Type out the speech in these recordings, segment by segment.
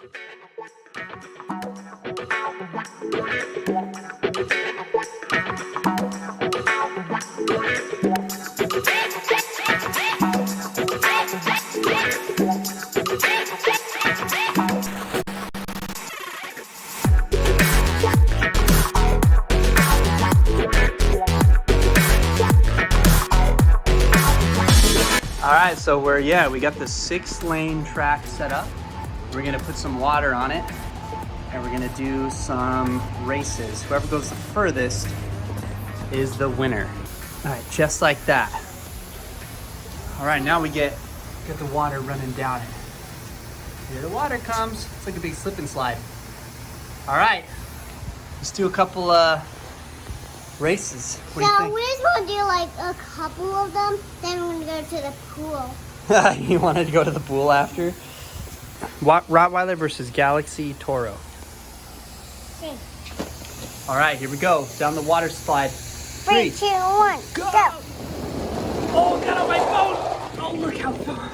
All right, so we got the 6-lane track set up. We're gonna put some water on it and we're gonna do some races. Whoever goes the furthest is the winner. All right, just like that. All right, now we get the water running down it. Here the water comes. It's like a big slip and slide. All right, let's do a couple races. What do you think? We're just gonna do like a couple of them, then we're gonna go to the pool. You wanted to go to the pool after? Rottweiler versus Galaxy Toro. Okay. All right, here we go. Down the water slide. 3, 2, 1, go! Oh, got on my phone! Oh, look how far.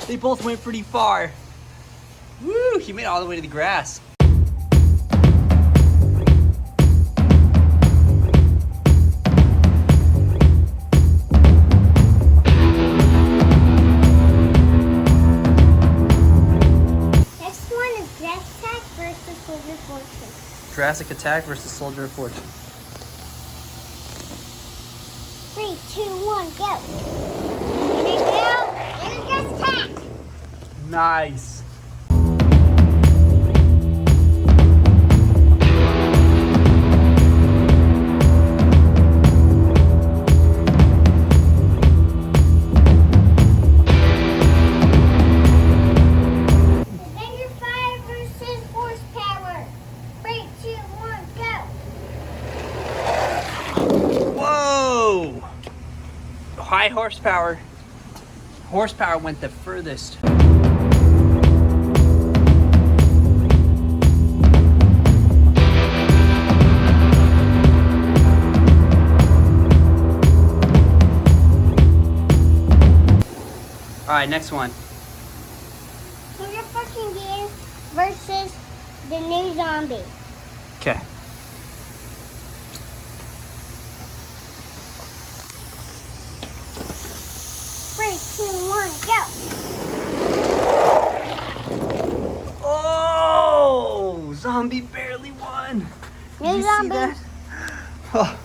They both went pretty far. Woo, he made it all the way to the grass. Jurassic Attack versus Soldier of Fortune. 3, 2, 1, go! Here we go! Here's Jurassic Attack! Nice. Avenger 5 versus horsepower. 3, 2, 1, go! Whoa! High horsepower. Horsepower went the furthest. All right, next one. Here's a fucking game versus the new zombie. Okay. Three, two, one, go! Oh, zombie barely won. Did New you zombie. see that? Oh.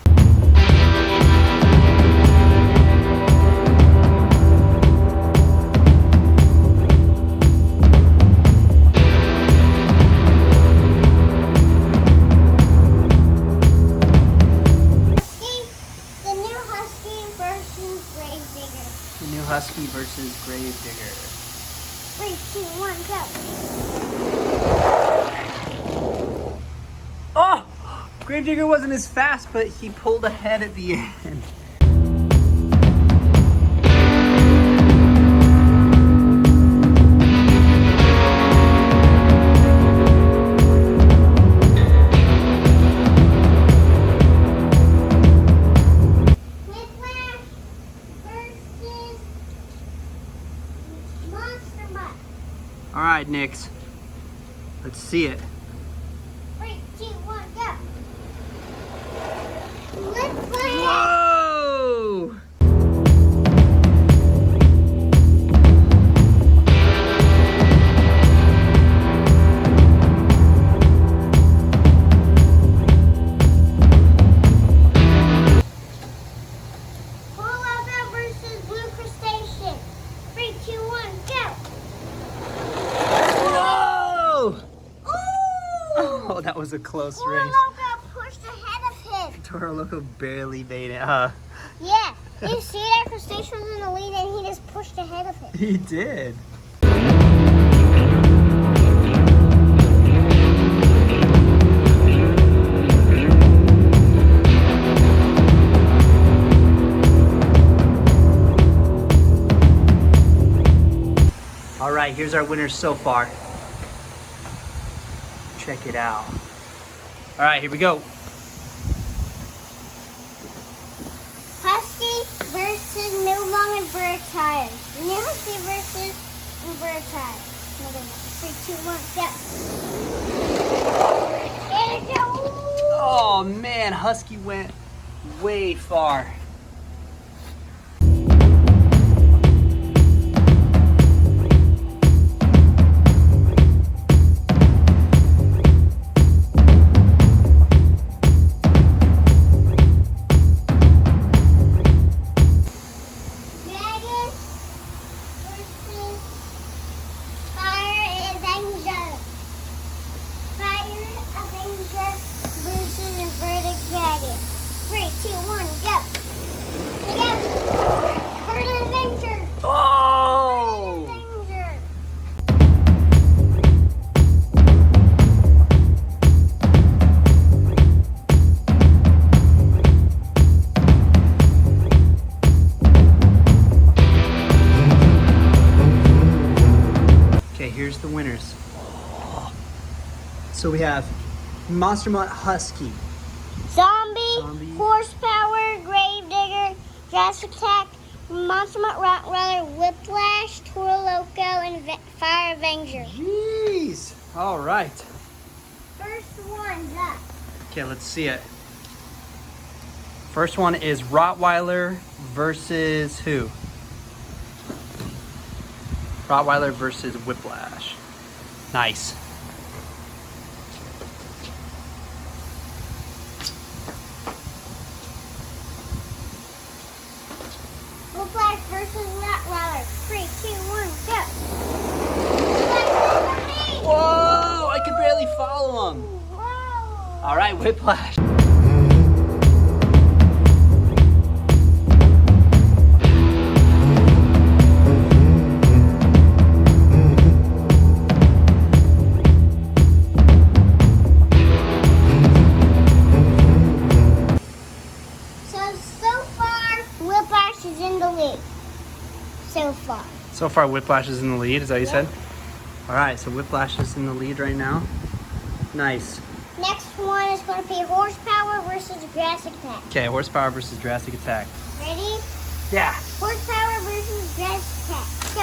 The new Husky versus Gravedigger. The new Husky versus Gravedigger. 3, 2, 1, go! Oh! Gravedigger wasn't as fast, but he pulled ahead at the end. Whiplash versus Monster Mutt. All right, Nix. Let's see it. 3, 2, 1, go! Whiplash! Whoa! Loco versus Blue Crustacean. 3, 2, 1, go! Whoa! Ooh! Oh, that was a close Poor race. Loco pushed ahead of him. Toro Loco barely made it. Yeah, you see that crustacean was in the lead and he just pushed ahead of him. He did. All right, here's our winners so far. Check it out. All right, here we go. Husky versus New Long and Bird Tires. New Husky versus Bird Tires. 3, 2, 1, go. There you go. Oh man, Husky went way far. Here's the winners. So we have Monster Mutt Husky, Zombie, Horsepower, Gravedigger, Jurassic Attack, Monster Mutt Rottweiler, Whiplash, Toro, Loco, and Fire Avenger. Jeez. All right. First one's up. Okay, let's see it. First one is Rottweiler versus who? Rottweiler versus Whiplash. Nice. Whiplash versus Rottweiler. 3, 2, 1, go. Whoa! I could barely follow him. Whoa. All right, Whiplash. So far, Whiplash is in the lead. Is that what you said? All right, so Whiplash is in the lead right now. Nice. Next one is going to be Horsepower versus Jurassic Attack. Okay, Horsepower versus Jurassic Attack. Ready? Yeah. Horsepower versus Jurassic Attack. Go.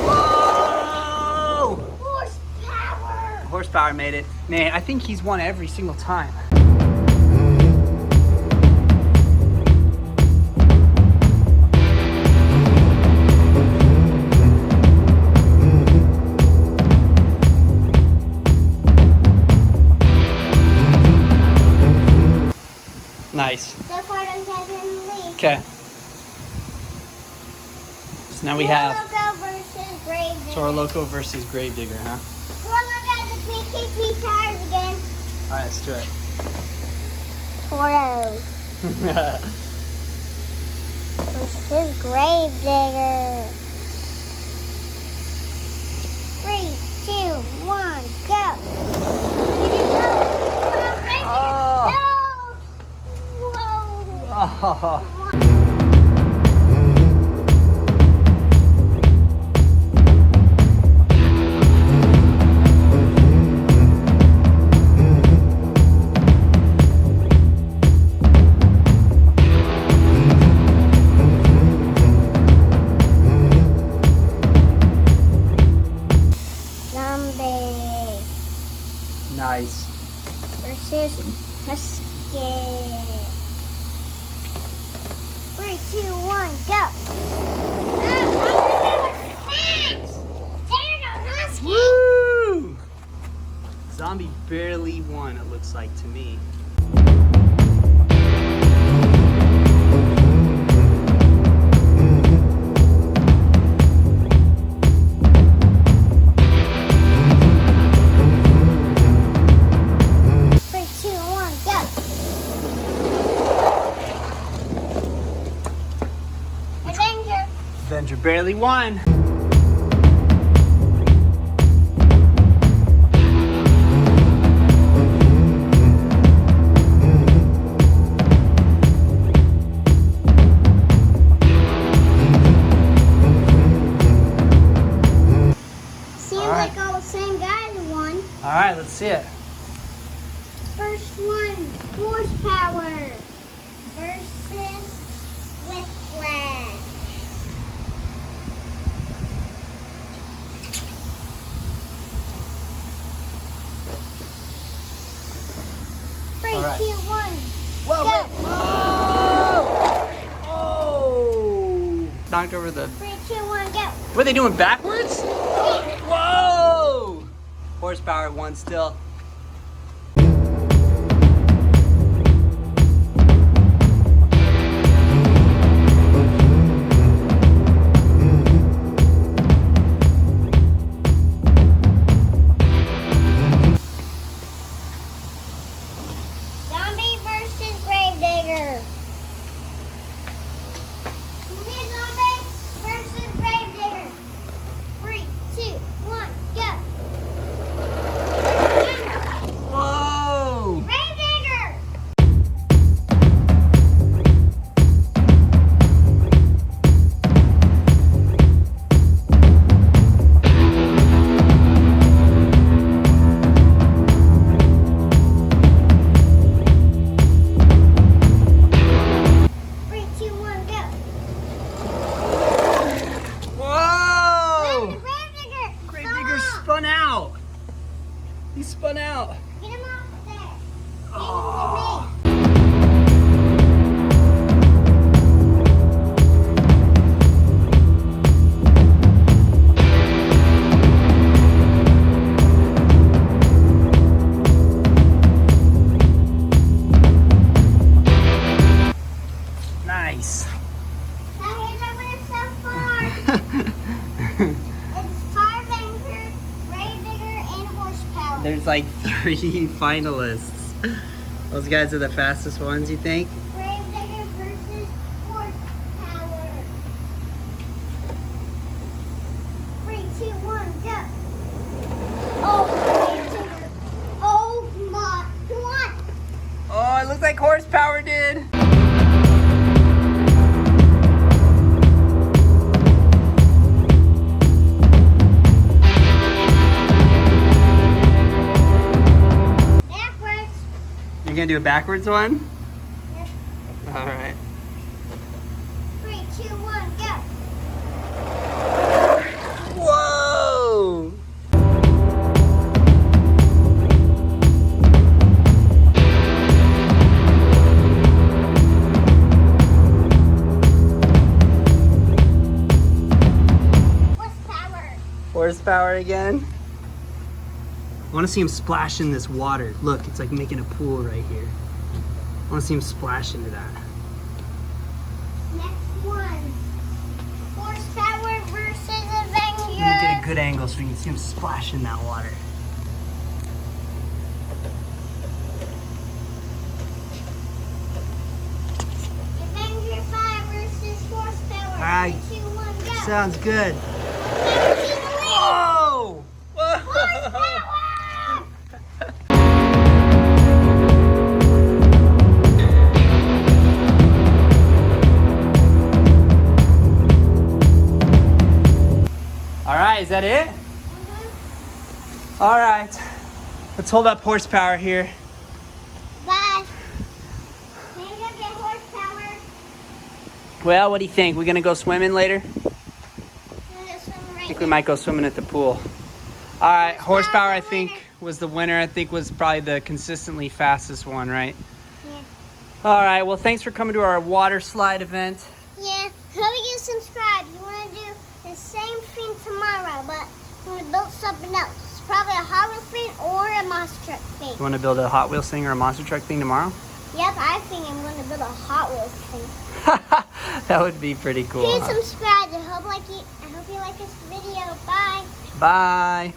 Whoa! Horsepower! Horsepower made it. Man, I think he's won every single time. Nice. So far, those have been in the lead. Okay. So now we have Loco versus Gravedigger. Toro Loco versus Gravedigger, huh? Toro Loco has the PKP tires again. All right, let's do it. Toro versus Gravedigger. 3, 2, 1, go. Oh. No. Whoa. Oh. Zombie. Nice. Versus Husky. 3, 2, 1, go. Woo! Zombie barely won, it looks like to me. Avenger barely won. Seems like all the same guys won. All right, let's see it. First one, Horsepower versus Whiplash. right. 2, 1. Whoa, Go. wait. Oh! Oh! Knocked over the... 3, 2, 1, go. What are they doing backwards? Whoa! Horsepower 1 still. Zombie versus Gravedigger. Zombie versus Gravedigger. 3, 2, 1, go. Whoa! Gravedigger. Whoa! Gravedigger. Gravedigger Stop. spun out. He spun out. Get him off there. Oh. Nice. Now here's our winner so far. It's Car Avenger, Gravedigger, and Horsepower. There's like 3 finalists. Those guys are the fastest ones, you think? Gravedigger versus Horsepower. 3, 2, 1, go. Oh, Gravedigger. Oh my, come on. Oh, it looks like Horsepower did. Backwards. You're gonna do a backwards one? Yep. All right. 3, 2, 1, go. Whoa! Horsepower. Horsepower again. I want to see him splash in this water. Look, it's like making a pool right here. I want to see him splash into that. Next one. Horsepower versus Let me get a Avenger. good angle so we can see him splash in that water. Avenger 5 versus Horsepower. All right. 3, 2, 1, go. Sounds good. Avenger in the lead. Whoa! Whoa! Horsepower! All right, is that it? All right. Let's hold up Horsepower here. Bye. Maybe I'll get Horsepower. Well, what do you think? We gonna go swimming later? I'm gonna swim I right think we now. might go swimming at the pool. All right, Horsepower I think was the winner. I think was probably the consistently fastest one, right? Yeah. All right, well, thanks for coming to our water slide event. Yeah. Hope you subscribe. You want to do the same thing tomorrow, but we're going to build something else. It's probably a Hot Wheels thing or a monster truck thing. You want to build a Hot Wheels thing or a monster truck thing tomorrow? Yep, I think I'm going to build a Hot Wheels thing. That would be pretty cool. Please Huh? subscribe. I hope you like this video. Bye. Bye.